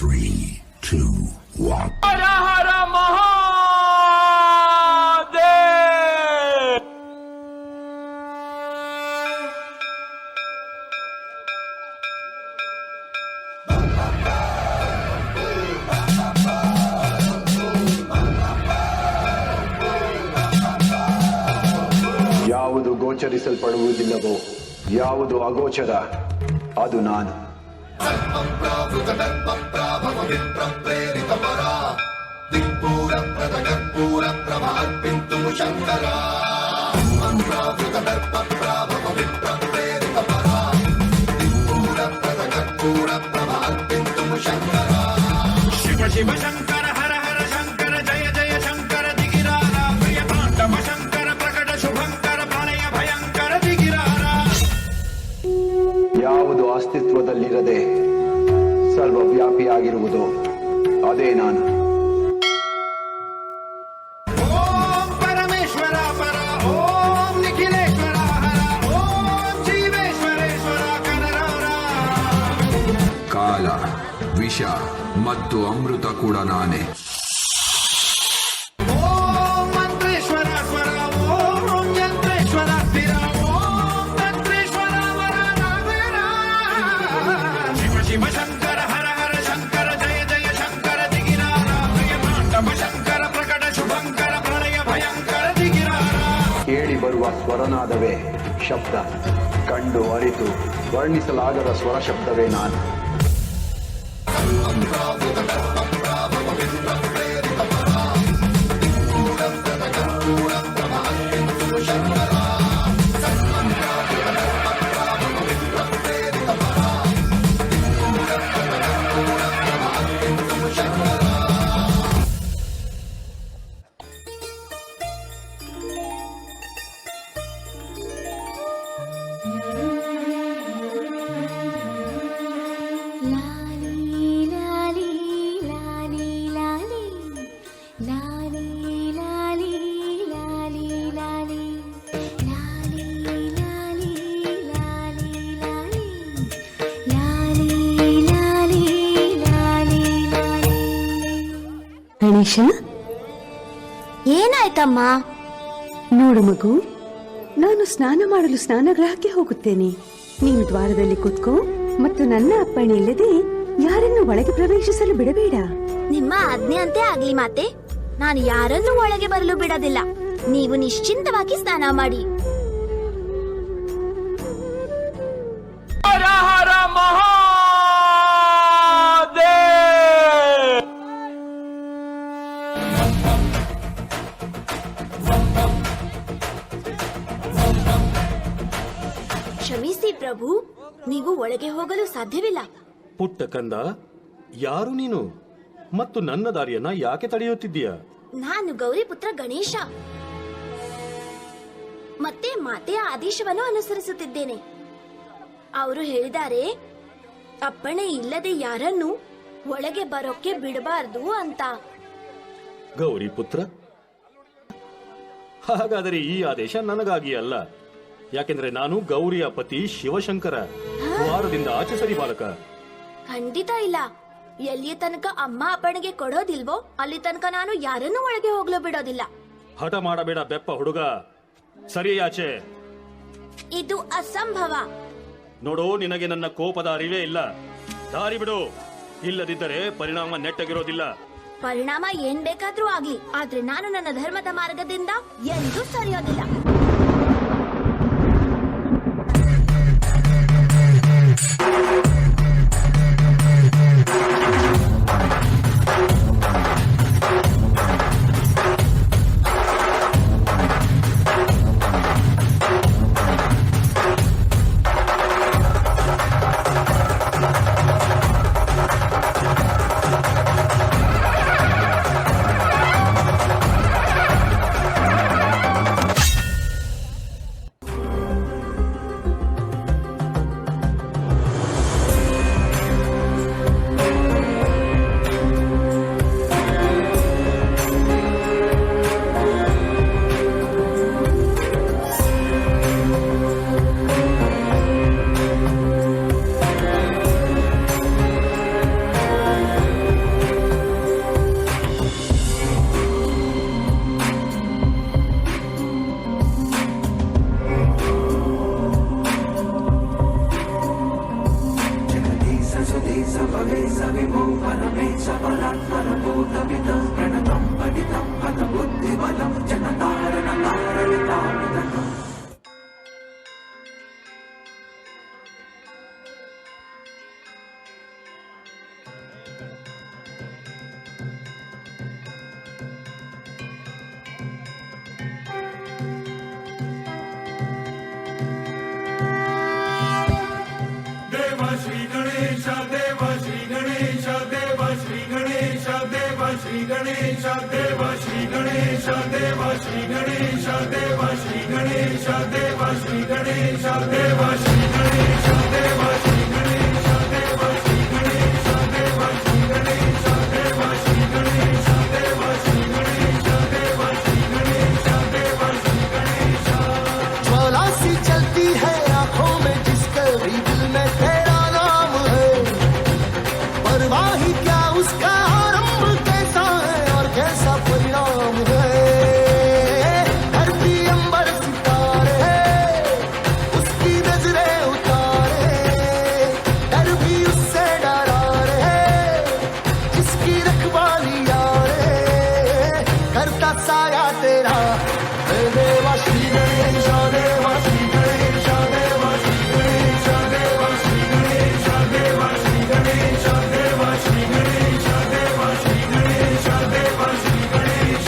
3, 2, 1. ಹರ ಹರ ಮಹಾದೇವ್. ಯಾವುದು ಗೋಚರಿಸಲ್ಪಡುವುದಿಲ್ಲವೋ, ಯಾವುದು ಅಗೋಚರ, ಅದು ನಾನು. ಶಿವ ಶಿವ ಶಂಕರ ಹರ ಹರ ಶಂಕರ ಜಯ ಜಯ ಶಂಕರ ದಿಗಿರಾರ ಪ್ರಿಯ ತಾಂಡವ ಶಂಕರ ಪ್ರಕಟ ಶುಭಂಕರ ಪ್ರಣಯ ಭಯಂಕರ ದಿಗಿರಾರ. ಯಾವುದು ಅಸ್ತಿತ್ವದಲ್ಲಿರದೆ ಸರ್ವವ್ಯಾಪಿಯಾಗಿರುವುದೋ ಅದೇ ನಾನು. ಓಂ ಪರಮೇಶ್ವರ ಪರ ಓಂ ನಿಖಿಲೇಶ್ವರ ಹರ ಓಂ ಜೀವೇಶ್ವರೇಶ್ವರ ಕನರಾರ. ಕಾಲ, ವಿಷ ಮತ್ತು ಅಮೃತ ಕೂಡ ನಾನೇ. ಓಂ ಮಂತ್ರೇಶ್ವರ ಸ್ವರ ಓಂ ಯಂತ್ರೇಶ್ವರ ಸ್ಥಿರ ಓಂ ತಂತ್ರೇಶ್ವರ ವರ ನಾಗರ. ಶಿವ ಶಿವ ಶಂಕರ ಹರ ಹರ ಶಂಕರ ಜಯ ಜಯ ಶಂಕರ ದಿಗಿರಾರ ಪ್ರಿಯ ತಾಂಡವ ಶಂಕರ ಪ್ರಕಟ ಶುಭಂಕರ ಪ್ರಣಯ ಭಯಂಕರ ದಿಗಿರಾರ. ಕೇಳಿ ಬರುವ ಸ್ವರನಾದವೇ ಶಬ್ದ, ಕಂಡು ಅರಿತು ವರ್ಣಿಸಲಾಗದ ಸ್ವರ ಶಬ್ದವೇ ನಾನು. ಗಣೇಶ, ಏನಾಯ್ತಮ್ಮ? ನೋಡು ಮಗು, ನಾನು ಸ್ನಾನ ಮಾಡಲು ಸ್ನಾನಗೃಹಕ್ಕೆ ಹೋಗುತ್ತೇನೆ. ನೀನು ದ್ವಾರದಲ್ಲಿ ಕೂತ್ಕೋ ಮತ್ತು ನನ್ನ ಅಪ್ಪಣೆ ಇಲ್ಲದೆ ಯಾರನ್ನು ಒಳಗೆ ಪ್ರವೇಶಿಸಲು ಬಿಡಬೇಡ. ನಿಮ್ಮ ಆಜ್ಞೆಯಂತೆ ಆಗ್ಲಿ ಮಾತೆ. ನಾನು ಯಾರನ್ನೂ ಒಳಗೆ ಬರಲು ಬಿಡೋದಿಲ್ಲ. ನೀವು ನಿಶ್ಚಿಂತವಾಗಿ ಸ್ನಾನ ಮಾಡಿ. ಹರ ಹರ ಮಹಾದೇವ್. ಕ್ಷಮಿಸಿ ಪ್ರಭು, ನೀವು ಒಳಗೆ ಹೋಗಲು ಸಾಧ್ಯವಿಲ್ಲ. ಪುಟ್ಟ ಕಂದ, ಯಾರು ನೀನು ಮತ್ತು ನನ್ನ ದಾರಿಯನ್ನ ಯಾಕೆ ತಡೆಯುತ್ತಿದ್ದೀಯ? ನಾನು ಗೌರಿ ಪುತ್ರ ಗಣೇಶ ಮತ್ತೆ ಮಾತೆಯ ಆದೇಶವನ್ನು ಅನುಸರಿಸುತ್ತಿದ್ದೇನೆ. ಅವರು ಹೇಳಿದ್ದಾರೆ, ಅಪ್ಪಣೆ ಇಲ್ಲದೆ ಯಾರನ್ನು ಒಳಗೆ ಬರೋಕೆ ಬಿಡಬಾರ್ದು ಅಂತ. ಗೌರಿ ಪುತ್ರ, ಹಾಗಾದರೆ ಈ ಆದೇಶ ನನಗಾಗಿ ಅಲ್ಲ. ಯಾಕೆಂದ್ರೆ ನಾನು ಗೌರಿಯ ಪತಿ ಶಿವಶಂಕರ, ದ್ವಾರದಿಂದ ಆಚೆ ಸರಿ ಬಾಲಕ. ಖಂಡಿತ ಇಲ್ಲ. ಎಲ್ಲಿಯ ತನಕ ಅಮ್ಮ ಅಪ್ಪಣೆಗೆ ಕೊಡೋದಿಲ್ವೋ ಅಲ್ಲಿ ತನಕ ನಾನು ಯಾರನ್ನೂ ಒಳಗೆ ಹೋಗ್ಲು ಬಿಡೋದಿಲ್ಲ. ಹಠ ಮಾಡಬೇಡ ಬೆಪ್ಪ ಹುಡುಗ, ಸರಿ ಆಚೆ. ಇದು ಅಸಂಭವ. ನೋಡು, ನಿನಗೆ ನನ್ನ ಕೋಪದ ಅರಿವೇ ಇಲ್ಲ. ದಾರಿ ಬಿಡು, ಇಲ್ಲದಿದ್ದರೆ ಪರಿಣಾಮ ನೆಟ್ಟಗಿರೋದಿಲ್ಲ. ಪರಿಣಾಮ ಏನ್ ಬೇಕಾದ್ರೂ ಆಗ್ಲಿ, ಆದ್ರೆ ನಾನು ನನ್ನ ಧರ್ಮದ ಮಾರ್ಗದಿಂದ ಎಂದೂ ಸರಿಯೋದಿಲ್ಲ. देव श्री गणेश देव श्री गणेश देव श्री गणेश देव श्री गणेश देव श्री गणेश देव श्री गणेश देव श्री गणेश देव श्री गणेश देव श्री गणेश देव श्री गणेश देव श्री गणेश देव श्री गणेश देव श्री गणेश देव श्री गणेश देव श्री गणेश देव श्री गणेश ज्वाला सी चलती है आंखों में जिसके भी दिल में तेरा नाम है, परवाह ही क्या उसका आरंभ कैसा है और कैसा परिणाम है। धरती अंबर सितारे उसकी नजरें उतारे, डर भी उससे डरा रे जिसकी रखवाली यारे करता साया तेरा। देवा श्री गणेश देवा श्री गणेश देवा श्री गणेश देवा श्री गणेश देवा श्री गणेश देवा श्री गणेश देवा श्री गणेश देवा श्री गणेश।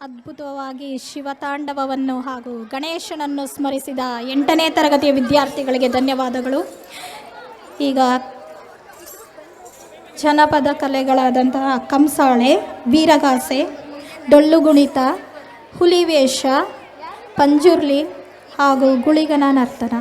ಅದ್ಭುತವಾಗಿ ಶಿವತಾಂಡವವನ್ನು ಹಾಗೂ ಗಣೇಶನನ್ನು ಸ್ಮರಿಸಿದ 8ನೇ ತರಗತಿಯ ವಿದ್ಯಾರ್ಥಿಗಳಿಗೆ ಧನ್ಯವಾದಗಳು. ಈಗ ಜನಪದ ಕಲೆಗಳಾದಂತಹ ಕಂಸಾಳೆ, ವೀರಗಾಸೆ, ಡೊಳ್ಳುಗುಣಿತ, ಹುಲಿವೇಷ, ಪಂಜುರ್ಲಿ ಹಾಗೂ ಗುಳಿಗನ ನರ್ತನ